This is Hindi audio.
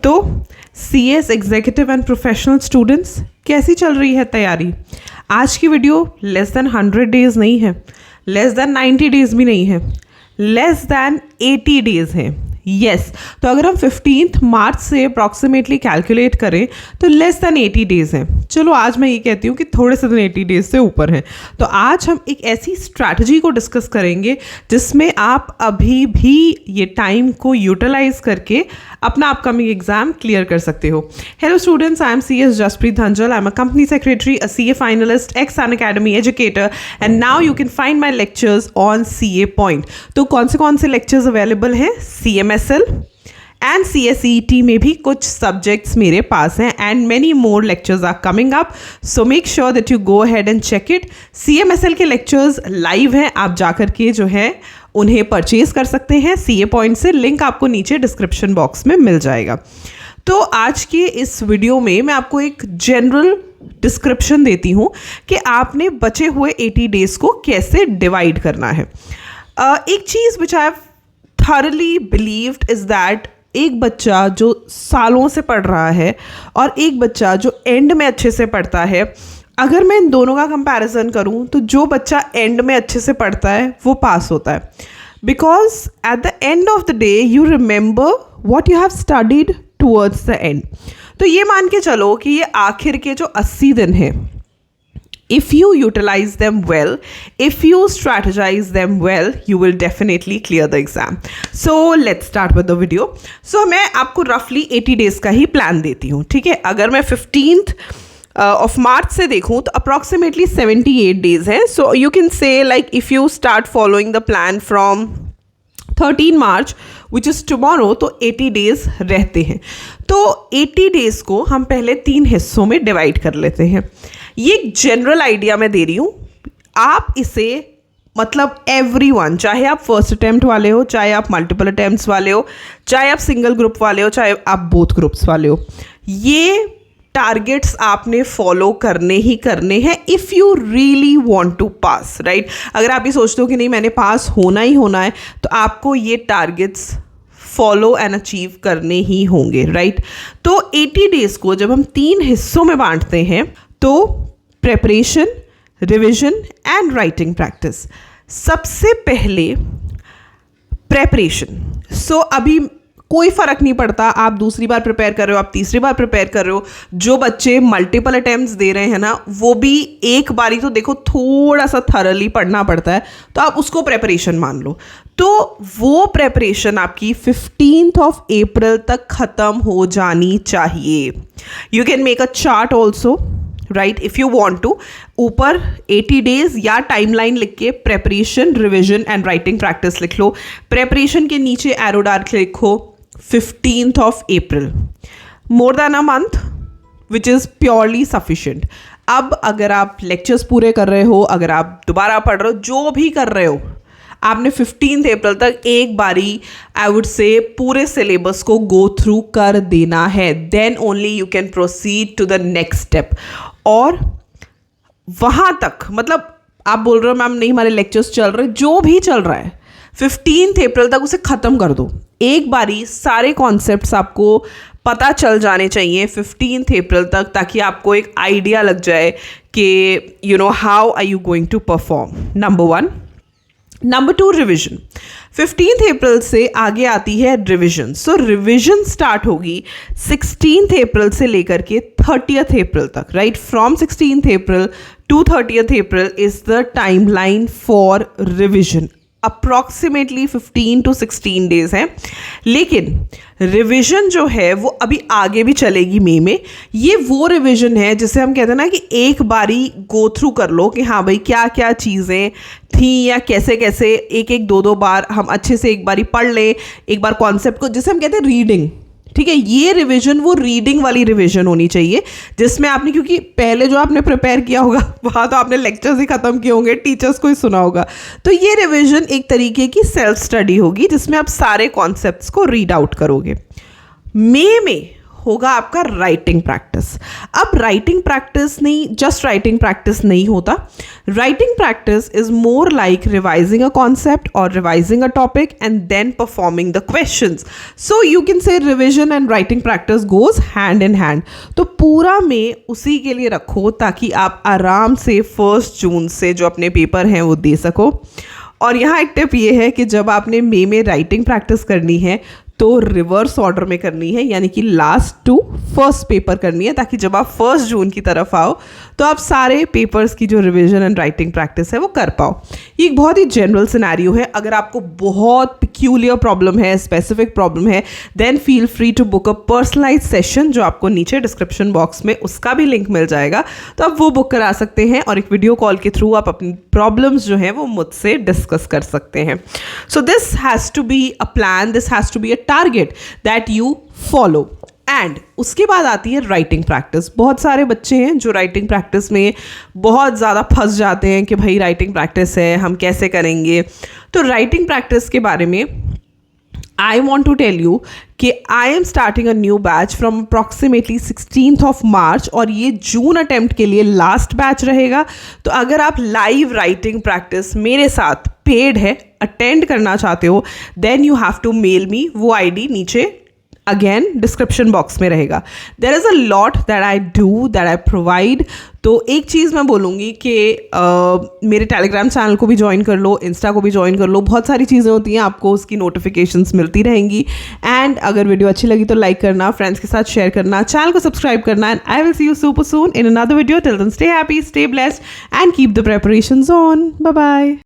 तो CS executive and professional students, कैसी चल रही है तैयारी? आज की वीडियो लेस देन 100 डेज़ नहीं है, लेस देन 90 डेज़ भी नहीं है, लेस देन 80 डेज़ है। यस तो अगर हम 15 मार्च से अप्रॉक्सीमेटली कैलकुलेट करें तो लेस देन 80 डेज़ हैं। चलो आज मैं ये कहती हूँ कि थोड़े से दिन 80 डेज़ से ऊपर हैं। तो आज हम एक ऐसी स्ट्रैटेजी को डिस्कस करेंगे जिसमें आप अभी भी ये टाइम को यूटिलाइज करके अपना अपकमिंग एग्जाम क्लियर कर सकते हो। Hello students, I am CS Jaspreet Dhanjal. I am a company secretary, a CA finalist, ex Unacademy educator, and now you can find my lectures on CA point. तो कौन से लेक्चर्स अवेलेबल हैं? CMSL एंड CSET में भी कुछ सब्जेक्ट्स मेरे पास हैं and many more lectures are coming up, so make sure that you go ahead and check it. CMSL के लेक्चर्स लाइव हैं, आप जाकर के जो है उन्हें परचेज कर सकते हैं CA पॉइंट से। लिंक आपको नीचे डिस्क्रिप्शन बॉक्स में मिल जाएगा। तो आज के इस वीडियो में मैं आपको एक जनरल डिस्क्रिप्शन देती हूँ कि आपने बचे हुए 80 डेज़ को कैसे डिवाइड करना है। एक चीज़ which I have thoroughly believed is that एक बच्चा जो सालों से पढ़ रहा है और एक बच्चा जो एंड में अच्छे से पढ़ता है, अगर मैं इन दोनों का कंपैरिजन करूं तो जो बच्चा एंड में अच्छे से पढ़ता है वो पास होता है। Because at the end of the day you remember what you have studied towards the end. तो ये मान के चलो कि ये आखिर के जो 80 दिन हैं, if you utilize them well, if you strategize them well, you will definitely clear the exam. So let's start with the video. So मैं आपको roughly 80 days का ही plan देती हूँ, ठीक है? अगर मैं 15th of March से देखूँ तो approximately 78 days है. So you can say like if you start following the plan from 13 March which is tomorrow, तो 80 days रहते हैं। तो 80 days को हम पहले 3 हिस्सों में डिवाइड कर लेते हैं। ये एक जनरल आइडिया मैं दे रही हूँ, आप इसे मतलब एवरीवन, चाहे आप फर्स्ट अटेम्प्ट वाले हो, चाहे आप मल्टीपल अटेम्प्ट्स वाले हो, चाहे आप सिंगल ग्रुप वाले हो, चाहे आप बोथ ग्रुप्स वाले हो, ये टारगेट्स आपने फॉलो करने ही करने हैं if you really want to pass, right? अगर आप ये सोचते हो कि नहीं मैंने पास होना ही होना है तो आपको ये टारगेट्स फॉलो एंड अचीव करने ही होंगे, राइट? तो 80 डेज़ को जब हम 3 हिस्सों में बांटते हैं तो preparation, revision and writing practice. सबसे पहले प्रेपरेशन। सो अभी कोई फ़र्क नहीं पड़ता आप दूसरी बार प्रिपेयर कर रहे हो, आप तीसरी बार प्रिपेयर कर रहे हो, जो बच्चे मल्टीपल अटेम्प्ट्स दे रहे हैं ना, वो भी एक बारी तो देखो थोड़ा सा थरली पढ़ना पड़ता है, तो आप उसको प्रेपरेशन मान लो। तो वो प्रेपरेशन आपकी 15th of April तक ख़त्म हो जानी चाहिए। You can make a chart also, right, if you want to. ऊपर 80 डेज़ या टाइमलाइन लिख के preparation, revision and writing practice लिख लो। प्रेपरेशन के नीचे एरो डार्क लिखो 15th of April, more than a month which is purely sufficient. अब अगर आप लेक्चर्स पूरे कर रहे हो, अगर आप दोबारा पढ़ रहे हो, जो भी कर रहे हो, आपने 15th April तक एक बारी आई वुड से पूरे सिलेबस को गो थ्रू कर देना है। Then only you can proceed to the next step. और वहाँ तक मतलब आप बोल रहे हो मैम नहीं हमारे लेक्चर्स चल रहे, जो भी चल रहा है 15th April तक उसे ख़त्म कर दो। एक बारी सारे कॉन्सेप्ट्स आपको पता चल जाने चाहिए 15th April तक, ताकि आपको एक आइडिया लग जाए कि you know how are you going to perform. Number 1। Number 2, revision. 15th April से आगे आती है रिविजन। सो रिविजन स्टार्ट होगी 16th April से लेकर के 30th April तक, right? From 16th April to 30th April is the timeline for revision. Approximately 15 to 16 days हैं, लेकिन रिविजन जो है वो अभी आगे भी चलेगी मई में। ये वो रिविजन है जिसे हम कहते हैं ना कि एक बारी गो थ्रू कर लो कि हाँ भाई क्या क्या चीज़ें थी या कैसे कैसे एक दो बार हम अच्छे से एक बारी पढ़ लें, एक बार कॉन्सेप्ट को, जिसे हम कहते हैं रीडिंग, ठीक है? ये रिवीजन वो रीडिंग वाली रिवीजन होनी चाहिए जिसमें आपने, क्योंकि पहले जो आपने प्रिपेयर किया होगा वहाँ तो आपने लेक्चर्स ही ख़त्म किए होंगे, टीचर्स को ही सुना होगा। तो ये रिवीजन एक तरीके की सेल्फ स्टडी होगी जिसमें आप सारे कॉन्सेप्ट्स को रीड आउट करोगे। मई में होगा आपका राइटिंग प्रैक्टिस। अब राइटिंग प्रैक्टिस नहीं, जस्ट राइटिंग प्रैक्टिस नहीं होता। Writing practice is more like revising a concept और revising a topic and then performing the questions. So you can say revision and writing practice goes hand in hand. तो पूरा में उसी के लिए रखो ताकि आप आराम से 1 जून से जो अपने पेपर हैं वो दे सको। और यहाँ एक टिप ये है कि जब आपने मई में राइटिंग प्रैक्टिस करनी है तो रिवर्स ऑर्डर में करनी है, यानी कि लास्ट टू फर्स्ट पेपर करनी है, ताकि जब आप 1 जून की तरफ आओ तो आप सारे पेपर्स की जो रिवीजन एंड राइटिंग प्रैक्टिस है वो कर पाओ। ये एक बहुत ही जनरल सिनेरियो है। अगर आपको बहुत पिक्यूलियर प्रॉब्लम है, स्पेसिफिक प्रॉब्लम है, then feel free to book a personalize session, जो आपको नीचे डिस्क्रिप्शन बॉक्स में उसका भी लिंक मिल जाएगा, तो आप वो बुक करा सकते हैं और एक वीडियो कॉल के थ्रू आप अपनी प्रॉब्लम्स जो हैं वो मुझसे डिस्कस कर सकते हैं। So this has to be a plan, this has to be a target that you follow. And उसके बाद आती है राइटिंग प्रैक्टिस। बहुत सारे बच्चे हैं जो राइटिंग प्रैक्टिस में बहुत ज़्यादा फंस जाते हैं कि भाई राइटिंग प्रैक्टिस है, हम कैसे करेंगे। तो राइटिंग प्रैक्टिस के बारे में I want to tell you कि I am starting a new batch from approximately 16th of March और ये जून अटेम्प्ट के लिए लास्ट बैच रहेगा। तो अगर आप लाइव राइटिंग प्रैक्टिस मेरे साथ पेड है अटेंड करना चाहते हो, then you have to mail me. वो आईडी नीचे अगेन डिस्क्रिप्शन बॉक्स में रहेगा। There is a lot that I do, that I provide. तो एक चीज़ मैं बोलूँगी कि मेरे टेलीग्राम चैनल को भी ज्वाइन कर लो, इंस्टा को भी ज्वाइन कर लो। बहुत सारी चीज़ें होती हैं, आपको उसकी नोटिफिकेशंस मिलती रहेंगी। एंड अगर वीडियो अच्छी लगी तो लाइक करना, फ्रेंड्स के साथ शेयर करना, चैनल को सब्सक्राइब करना। And I will see you super soon in another video. Till then stay happy, stay blessed and keep the preparations on. Bye bye.